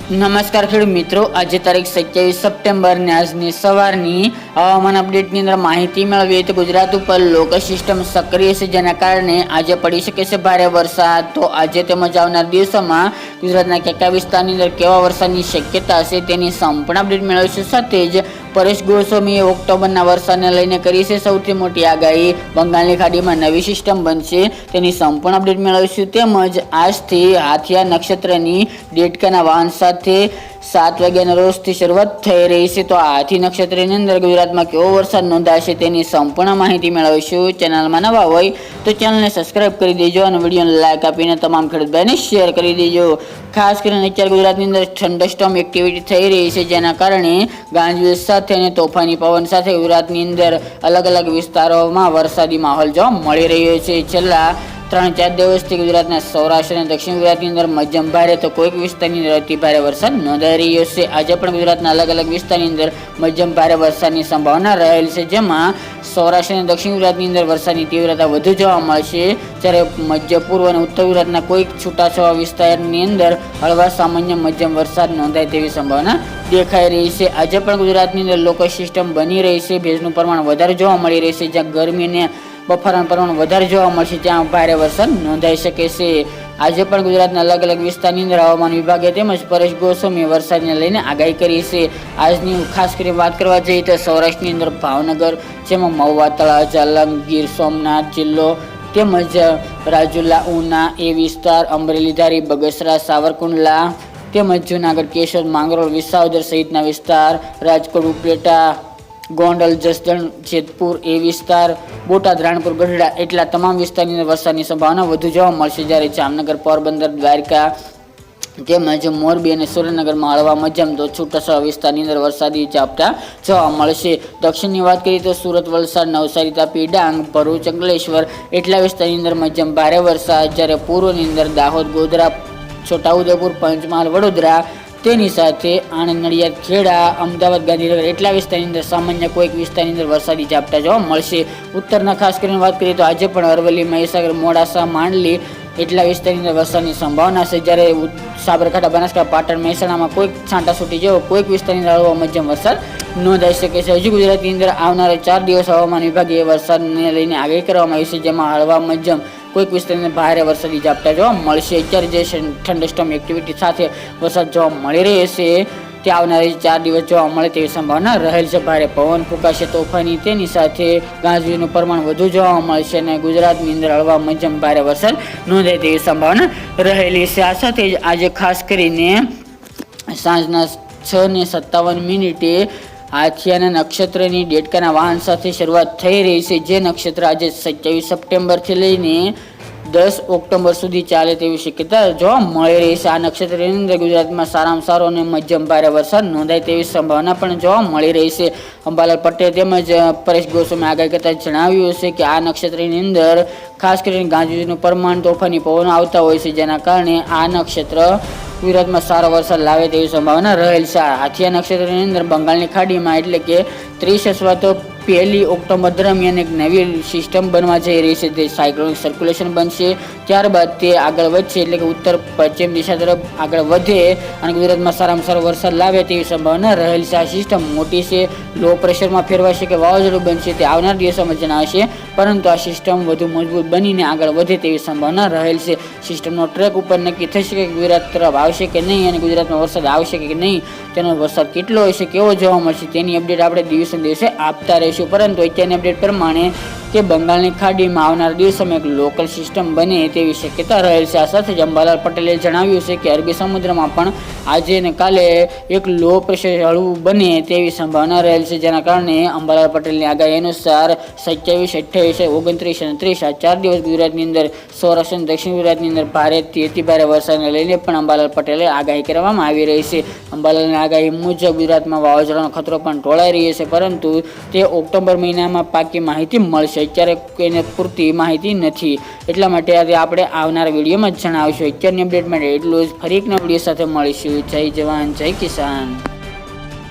નમસ્કાર ખેડૂત મિત્રો, આજે તારીખ 27 સપ્ટેમ્બર ને આજની સવારની હવામાન અપડેટની અંદર માહિતી મેળવીએ તો ગુજરાત ઉપર લો સિસ્ટમ સક્રિય છે, જેના કારણે આજે પડી શકે છે ભારે વરસાદ. તો આજે તેમજ આવનાર દિવસોમાં ગુજરાતના કયા વિસ્તારની અંદર કેવા વરસાદની શક્યતા હશે તેની સંપૂર્ણ અપડેટ મેળવીશું. સાથે જ પરેશ ગોસ્વામીએ ઓક્ટોબરના વરસાદને લઈને કરી છે સૌથી મોટી આગાહી. બંગાળની ખાડીમાં નવી સિસ્ટમ બનશે તેની સંપૂર્ણ અપડેટ મેળવીશું. તેમજ આજથી હાથિયા નક્ષત્રની દેડકાના વાહન સાથે 7 વાગ્યાના રોજથી શરૂઆત થઈ રહી છે. તો હાથી નક્ષત્રની અંદર ગુજરાતમાં કેવો વરસાદ નોંધાશે તેની સંપૂર્ણ માહિતી મેળવીશું. ચેનલમાં નવા હોય તો ચેનલને સબસ્ક્રાઇબ કરી દેજો અને વિડીયોને લાઇક આપીને તમામ ખેડૂત ભાઈને શેર કરી દેજો. ખાસ કરીને અત્યારે ગુજરાતની અંદર થંડરસ્ટોર્મ એક્ટિવિટી થઈ રહી છે, જેના કારણે ગાજવીજ સાથે અને તોફાની પવન સાથે ગુજરાતની અંદર અલગ અલગ વિસ્તારોમાં વરસાદી માહોલ જોવા મળી રહ્યો છે. છેલ્લા 3-4 દિવસથી ગુજરાતના સૌરાષ્ટ્ર અને દક્ષિણ ગુજરાતની અંદર મધ્યમ ભારે તો કોઈક વિસ્તારની અંદર અતિ ભારે વરસાદ નોંધાઈ રહ્યો છે. આજે પણ ગુજરાતના અલગ અલગ વિસ્તારની અંદર મધ્યમ ભારે વરસાદની સંભાવના રહેલ છે, જેમાં સૌરાષ્ટ્ર અને દક્ષિણ ગુજરાતની અંદર વરસાદની તીવ્રતા વધુ જોવા મળશે, જ્યારે મધ્ય પૂર્વ અને ઉત્તર ગુજરાતના કોઈક છૂટાછવાયા વિસ્તારની અંદર હળવા સામાન્ય મધ્યમ વરસાદ નોંધાય તેવી સંભાવના દેખાઈ રહી છે. આજે પણ ગુજરાતની અંદર લો સિસ્ટમ બની રહી છે, ભેજનું પ્રમાણ વધારે જોવા મળી રહેશે. જ્યાં ગરમીને બફારાનું પ્રમાણ વધારે જોવા મળશે ત્યાં ભારે વરસાદ નોંધાઈ શકે છે. આજે પણ ગુજરાતના અલગ અલગ વિસ્તારની અંદર હવામાન વિભાગે તેમજ પરેશ ગોસ્વામીએ વરસાદને લઈને આગાહી કરી છે. આજની ખાસ કરીને વાત કરવા જઈએ તો સૌરાષ્ટ્રની અંદર ભાવનગર, જેમાં મહુવા, તળાજા, અલંગ, ગીર સોમનાથ જિલ્લો તેમજ રાજુલા, ઉના એ વિસ્તાર, અમરેલી, ધારી, બગસરા, સાવરકુંડલા તેમજ જુનાગઢ, કેશોદ, માંગરોળ, વિસાવદર સહિતના વિસ્તાર, રાજકોટ, ઉપલેટા, ગોંડલ, જસદણ, જેતપુર એ વિસ્તાર, બોટાદ, રાણપુર, ગઢડા એટલા તમામ વિસ્તારની અંદર વરસાદની સંભાવના વધુ જોવા મળશે. જ્યારે જામનગર, પોરબંદર, દ્વારકા તેમજ મોરબી અને સુરેન્દ્રનગરમાં હળવા મધ્યમ તો છૂટાછવાયા વિસ્તારની અંદર વરસાદી ઝાપટા જોવા મળશે. દક્ષિણની વાત કરીએ તો સુરત, વલસાડ, નવસારી, તાપી, ડાંગ, ભરૂચ, અંકલેશ્વર એટલા વિસ્તારની અંદર મધ્યમ ભારે વરસાદ. જ્યારે પૂર્વની અંદર દાહોદ, ગોધરા, છોટાઉદેપુર, પંચમહાલ, વડોદરા તેની સાથે આણંદ, નડિયાદ, ખેડા, અમદાવાદ, ગાંધીનગર એટલા વિસ્તારની અંદર સામાન્ય કોઈક વિસ્તારની અંદર વરસાદી ઝાપટા જોવા મળશે. ઉત્તરના ખાસ કરીને વાત કરીએ તો આજે પણ અરવલ્લી, મહીસાગર, મોડાસા, માંડલી એટલા વિસ્તારની અંદર વરસાદની સંભાવના છે. જ્યારે સાબરકાંઠા, બનાસકાંઠા, પાટણ, મહેસાણામાં કોઈક છાંટાછૂટી જેવો કોઈક વિસ્તારની અંદર હળવો મધ્યમ વરસાદ નોંધાઈ શકે છે. હજુ ગુજરાતની અંદર આવનારા 4 દિવસ હવામાન વિભાગે વરસાદને લઈને આગાહી કરવામાં આવી છે, જેમાં હળવા મધ્યમ કોઈક વિસ્તારની ભારે વરસાદી ઝાપટા જોવા મળશે. અત્યારે જે થંડરસ્ટોર્મ એક્ટિવિટી સાથે વરસાદ જોવા મળી રહે છે તે આવનારી 4 દિવસ જોવા મળે તેવી સંભાવના રહેલ છે. ભારે પવન ફૂંકાશે, તોફાની તેની સાથે ગાજવીજનું પ્રમાણ વધુ જોવા મળશે અને ગુજરાતની અંદર હળવા મધ્યમ ભારે વરસાદ નોંધાય તેવી સંભાવના રહેલી છે. આ સાથે જ આજે ખાસ કરીને સાંજના 6:57 હાથિયાના નક્ષત્રની દેડકાના વાહન સાથે શરૂઆત થઈ રહી છે. જે નક્ષત્ર આજે 27 સપ્ટેમ્બરથી લઈને 10 ઓક્ટોબર સુધી ચાલે તેવી શક્યતા જોવા મળી રહી છે. આ નક્ષત્રની અંદર ગુજરાતમાં સારામાં સારો અને મધ્યમ ભારે વરસાદ નોંધાય તેવી સંભાવના પણ જોવા મળી રહી છે. અંબાલાલ પટેલ તેમજ પરેશ ગોસ્વામી આગાહી કરતા જણાવ્યું છે કે આ નક્ષત્રની અંદર ખાસ કરીને ગાજવીજનું પ્રમાણ, તોફાની પવનો આવતા હોય છે, જેના કારણે આ નક્ષત્ર ગુજરાતમાં સારો વરસાદ લાવે તેવી સંભાવના રહેલ છે. હાથિયા નક્ષત્રની અંદર બંગાળની ખાડીમાં એટલે કે 30 અથવા તો 1 ઓક્ટોબર દરમિયાન એક નવી સિસ્ટમ બનવા જઈ રહી છે. તે સાયક્લોનિક સર્ક્યુલેશન બનશે, ત્યારબાદ તે આગળ વધશે એટલે કે ઉત્તર પશ્ચિમ દિશા તરફ આગળ વધે અને ગુજરાતમાં સારામાં સારો વરસાદ લાવે તેવી સંભાવના રહેલ છે. આ સિસ્ટમ મોટી છે, લો પ્રેશરમાં ફેરવાશે કે વાવાઝોડું બનશે તે આવનાર દિવસોમાં જણાવશે, પરંતુ આ સિસ્ટમ વધુ મજબૂત બનીને આગળ વધે તેવી સંભાવના રહેલ છે. સિસ્ટમનો ટ્રેક ઉપર નક્કી થશે કે ગુજરાત તરફ આવશે કે નહીં અને ગુજરાતમાં વરસાદ આવશે કે નહીં, તેનો વરસાદ કેટલો હશે, કેવો જોવા મળશે તેની અપડેટ આપણે દિવસે દિવસે આપતા રહીશું. પરંતુ અત્યારની અપડેટ પ્રમાણે કે બંગાળની ખાડીમાં આવનાર દિવસોમાં એક લોકલ સિસ્ટમ બને તેવી શક્યતા રહેલ છે. આ સાથે જ અંબાલાલ પટેલે જણાવ્યું છે કે અરબી સમુદ્રમાં પણ આજે અને કાલે એક લો પ્રેશર હળવું બને તેવી સંભાવના રહેલ છે, જેના કારણે અંબાલાલ પટેલની આગાહી અનુસાર 27, 28, 29 અને 30 આ 4 દિવસ ગુજરાતની અંદર સૌરાષ્ટ્ર અને દક્ષિણ ગુજરાતની અંદર ભારેથી અતિ ભારે વરસાદને લઈને પણ અંબાલાલ પટેલે આગાહી કરવામાં આવી રહી છે. અંબાલાલની આગાહી મુજબ ગુજરાતમાં વાવાઝોડાનો ખતરો પણ ટોળાઈ રહ્યો છે, પરંતુ તે ઓક્ટોબર મહિનામાં પાકી માહિતી મળશે. અત્યારે એને પૂરતી માહિતી નથી, એટલા માટે આજે આપણે આવનાર વિડીયોમાં જ જણાવીશું. અત્યારની અપડેટ માટે એટલું જ. ફરી એક નવા વિડીયો સાથે મળીશું. જય જવાન, જય કિસાન.